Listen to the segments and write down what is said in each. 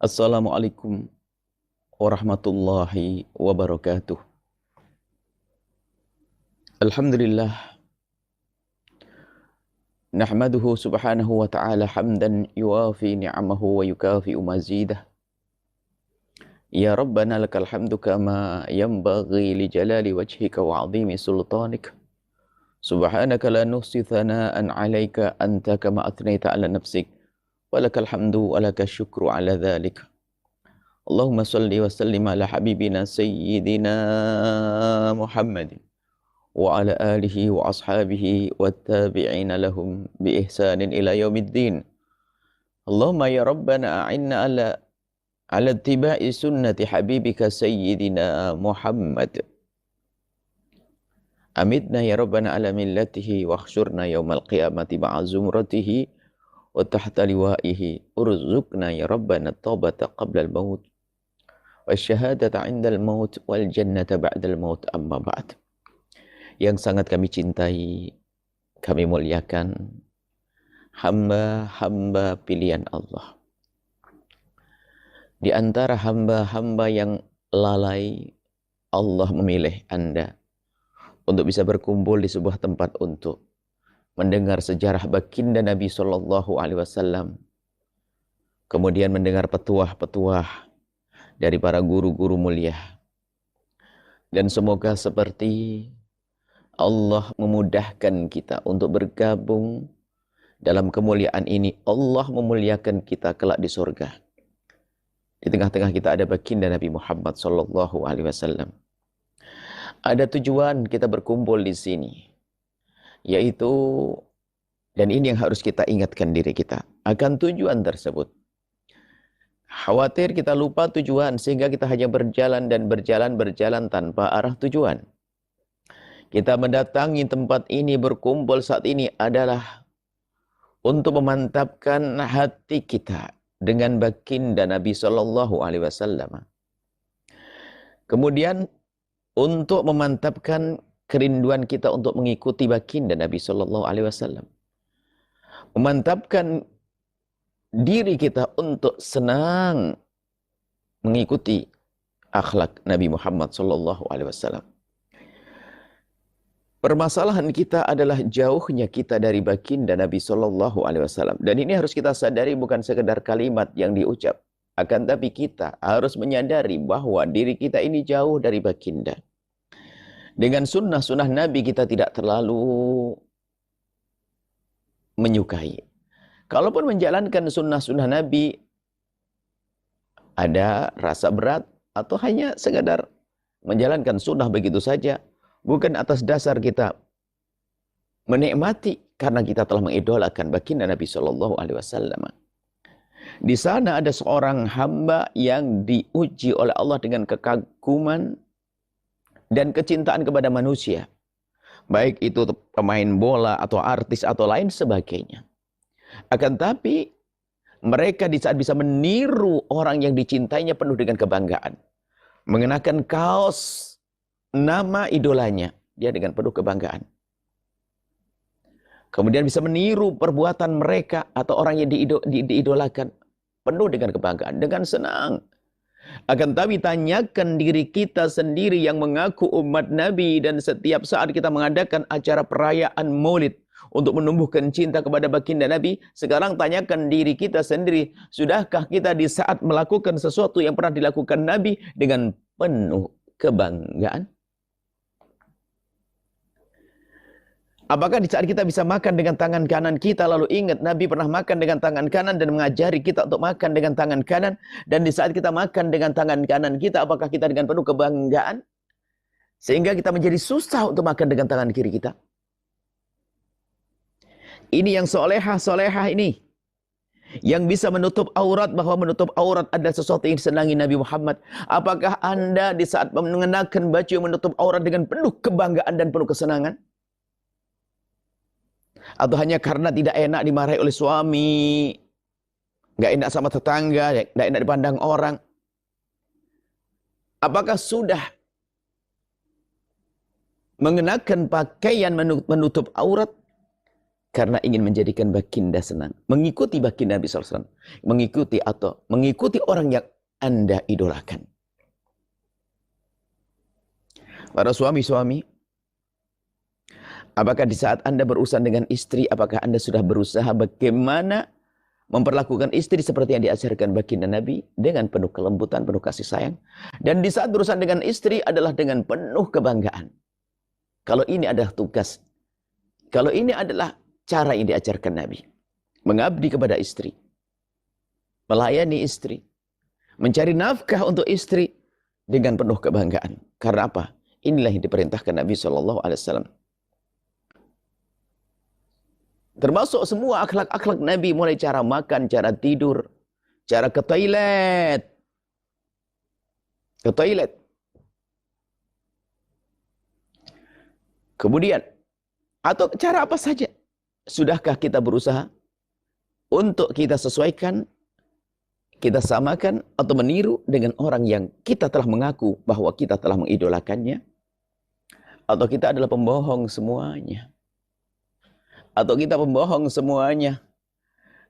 Assalamualaikum warahmatullahi wabarakatuh. Alhamdulillah, nahmaduhu subhanahu wa ta'ala hamdan yuwafi ni'amahu wa yukafi'u mazidah. Ya Rabbana lakal hamdu kama yanbaghi li jalali wajhika wa 'azimi sultanik. Subhanaka la nuhsi thana'an 'alaika anta kama athnayta 'ala nafsik. Walakal hamdu wa lakal syukru 'ala dhalik. Allahumma salli wa sallim ala habibina sayyidina Muhammadin wa ala alihi wa ashabihi wa tabi'ina lahum bi ihsanin ila yaumiddin. Allahumma ya Rabbana a'inna ala ittiba'i sunnati habibika sayyidina Muhammad. Amitna ya Rabbana ala millatihi wa khsyurna yaumal qiyamati ma'a zumratihi wa tahta liwa'ihi. Urzuqna ya Rabbana taubata qabla al-maut wa syahadata 'inda al-maut wal jannata ba'da al-maut, amma ba'd. Yang sangat kami cintai, kami muliakan hamba-hamba pilihan Allah. Di antara hamba-hamba yang lalai, Allah memilih Anda untuk bisa berkumpul di sebuah tempat untuk mendengar sejarah baginda Nabi Shallallahu Alaihi Wasallam, kemudian mendengar petuah-petuah dari para guru-guru mulia, dan semoga seperti Allah memudahkan kita untuk bergabung dalam kemuliaan ini. Allah memuliakan kita kelak di surga. Di tengah-tengah kita ada baginda Nabi Muhammad Sallallahu Alaihi Wasallam. Ada tujuan kita berkumpul di sini, yaitu, dan ini yang harus kita ingatkan diri kita akan tujuan tersebut. Khawatir kita lupa tujuan sehingga kita hanya berjalan dan berjalan tanpa arah tujuan. Kita mendatangi tempat ini, berkumpul saat ini adalah untuk memantapkan hati kita dengan baginda Nabi Shallallahu Alaihi Wasallam. Kemudian untuk memantapkan kerinduan kita untuk mengikuti baginda Nabi Shallallahu Alaihi Wasallam. Memantapkan diri kita untuk senang mengikuti akhlak Nabi Muhammad Shallallahu Alaihi Wasallam. Permasalahan kita adalah jauhnya kita dari baginda Nabi Shallallahu Alaihi Wasallam. Dan ini harus kita sadari, bukan sekedar kalimat yang diucap. Akan tapi kita harus menyadari bahwa diri kita ini jauh dari baginda. Dengan sunnah-sunnah Nabi kita tidak terlalu menyukai. Kalaupun menjalankan sunnah-sunnah Nabi ada rasa berat atau hanya sekedar menjalankan sunnah begitu saja, bukan atas dasar kita menikmati karena kita telah mengidolakan baginda Nabi Shallallahu Alaihi Wasallam. Di sana ada seorang hamba yang diuji oleh Allah dengan kekaguman dan kecintaan kepada manusia, baik itu pemain bola atau artis atau lain sebagainya. Akan tapi mereka di saat bisa meniru orang yang dicintainya penuh dengan kebanggaan, mengenakan kaos nama idolanya, dia dengan penuh kebanggaan. Kemudian bisa meniru perbuatan mereka atau orang yang diidolakan, penuh dengan kebanggaan, dengan senang. Akan tapi tanyakan diri kita sendiri yang mengaku umat Nabi dan setiap saat kita mengadakan acara perayaan Maulid untuk menumbuhkan cinta kepada baginda Nabi. Sekarang tanyakan diri kita sendiri, sudahkah kita di saat melakukan sesuatu yang pernah dilakukan Nabi dengan penuh kebanggaan? Apakah di saat kita bisa makan dengan tangan kanan kita, lalu ingat Nabi pernah makan dengan tangan kanan dan mengajari kita untuk makan dengan tangan kanan, dan di saat kita makan dengan tangan kanan kita, apakah kita dengan penuh kebanggaan sehingga kita menjadi susah untuk makan dengan tangan kiri kita? Ini yang solehah ini, yang bisa menutup aurat, bahwa menutup aurat adalah sesuatu yang disenangi Nabi Muhammad. Apakah Anda di saat mengenakan baju yang menutup aurat dengan penuh kebanggaan dan penuh kesenangan? Atau hanya karena tidak enak dimarahi oleh suami, nggak enak sama tetangga, nggak enak dipandang orang? Apakah sudah mengenakan pakaian menutup aurat karena ingin menjadikan baginda senang. Mengikuti baginda Nabi SAW. Mengikuti orang yang Anda idolakan. Para suami-suami, apakah di saat Anda berurusan dengan istri, apakah Anda sudah berusaha bagaimana memperlakukan istri seperti yang diajarkan baginda Nabi dengan penuh kelembutan, penuh kasih sayang. Dan di saat berurusan dengan istri adalah dengan penuh kebanggaan. Kalau ini adalah tugas, kalau ini adalah cara yang diajarkan Nabi. Mengabdi kepada istri, melayani istri, mencari nafkah untuk istri dengan penuh kebanggaan. Karena apa? Inilah yang diperintahkan Nabi SAW. Termasuk semua akhlak-akhlak Nabi, mulai cara makan, cara tidur, cara ke toilet. Ke toilet. Kemudian, atau cara apa saja. Sudahkah kita berusaha untuk kita sesuaikan, kita samakan atau meniru dengan orang yang kita telah mengaku bahwa kita telah mengidolakannya? Atau kita adalah pembohong semuanya? Atau kita pembohong semuanya?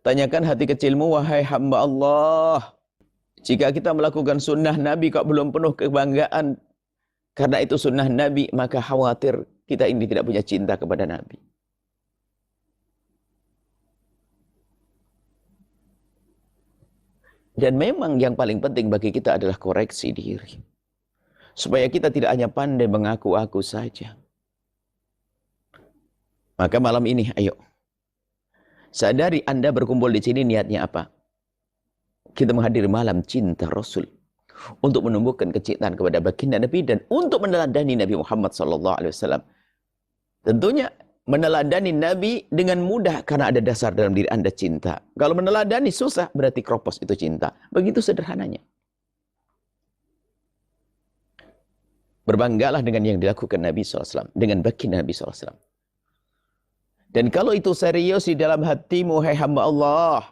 Tanyakan hati kecilmu, wahai hamba Allah. Jika kita melakukan sunnah Nabi kok belum penuh kebanggaan karena itu sunnah Nabi, maka khawatir kita ini tidak punya cinta kepada Nabi. Dan memang yang paling penting bagi kita adalah koreksi diri. Supaya kita tidak hanya pandai mengaku-aku saja. Maka malam ini, ayo. Sadari Anda berkumpul di sini niatnya apa? Kita menghadiri malam cinta Rasul. Untuk menumbuhkan kecintaan kepada baginda Nabi dan untuk meneladani Nabi Muhammad SAW. Tentunya meneladani Nabi dengan mudah karena ada dasar dalam diri Anda cinta. Kalau meneladani susah berarti kropos itu cinta. Begitu sederhananya. Berbanggalah dengan yang dilakukan Nabi SAW. Dengan baginda Nabi SAW. Dan kalau itu serius di dalam hatimu, hai hamba Allah,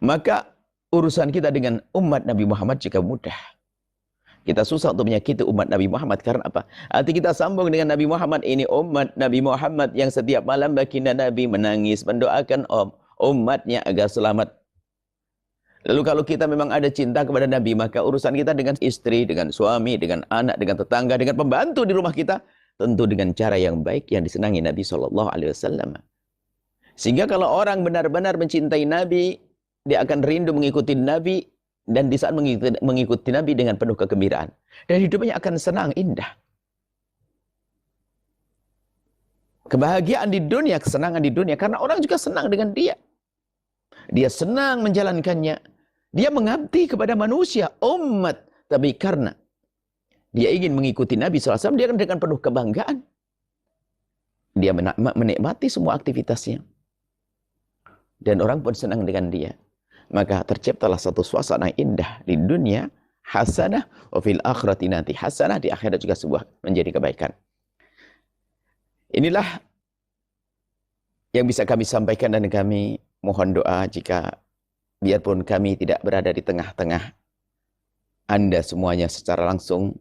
maka urusan kita dengan umat Nabi Muhammad juga mudah. Kita susah untuk menyakiti umat Nabi Muhammad. Karena apa? Hati kita sambung dengan Nabi Muhammad. Ini umat Nabi Muhammad yang setiap malam baginda Nabi menangis, mendoakan umatnya agar selamat. Lalu kalau kita memang ada cinta kepada Nabi, maka urusan kita dengan istri, dengan suami, dengan anak, dengan tetangga, dengan pembantu di rumah kita, tentu dengan cara yang baik yang disenangi Nabi SAW. Sehingga kalau orang benar-benar mencintai Nabi, dia akan rindu mengikuti Nabi, dan di saat mengikuti Nabi dengan penuh kegembiraan. Dan hidupnya akan senang, indah. Kebahagiaan di dunia, kesenangan di dunia. Karena orang juga senang dengan dia. Dia senang menjalankannya. Dia mengabdi kepada manusia, umat. Tapi karena dia ingin mengikuti Nabi SAW, dia akan dengan penuh kebanggaan. Dia menikmati semua aktivitasnya. Dan orang pun senang dengan dia. Maka terciptalah satu suasana indah di dunia, hasanah, wa fil akhirati nanti hasanah, di akhirat juga sebuah menjadi kebaikan. Inilah yang bisa kami sampaikan dan kami mohon doa jika biarpun kami tidak berada di tengah-tengah Anda semuanya secara langsung,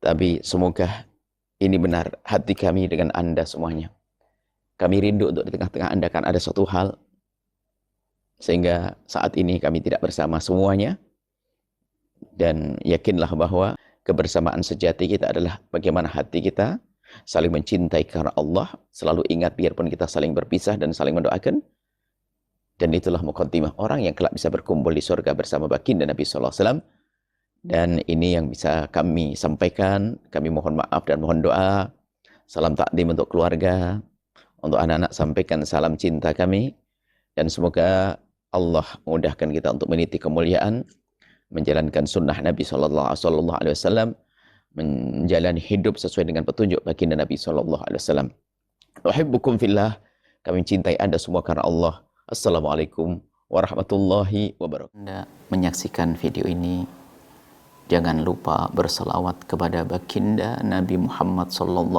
tapi semoga ini benar hati kami dengan Anda semuanya. Kami rindu untuk di tengah-tengah Anda kan ada suatu hal sehingga saat ini kami tidak bersama semuanya. Dan yakinlah bahwa kebersamaan sejati kita adalah bagaimana hati kita saling mencintai karena Allah. Selalu ingat biarpun kita saling berpisah dan saling mendoakan. Dan itulah muqaddimah orang yang kelak bisa berkumpul di surga bersama baginda Nabi SAW. Dan ini yang bisa kami sampaikan. Kami mohon maaf dan mohon doa. Salam takdim untuk keluarga. Untuk anak-anak sampaikan salam cinta kami. Dan semoga Allah memudahkan kita untuk meniti kemuliaan, menjalankan sunnah Nabi SAW, menjalani hidup sesuai dengan petunjuk baginda Nabi SAW. Uhibbukum fillah, kami cintai Anda semua karena Allah. Assalamualaikum warahmatullahi wabarakatuh. Anda menyaksikan video ini, jangan lupa berselawat kepada baginda Nabi Muhammad SAW.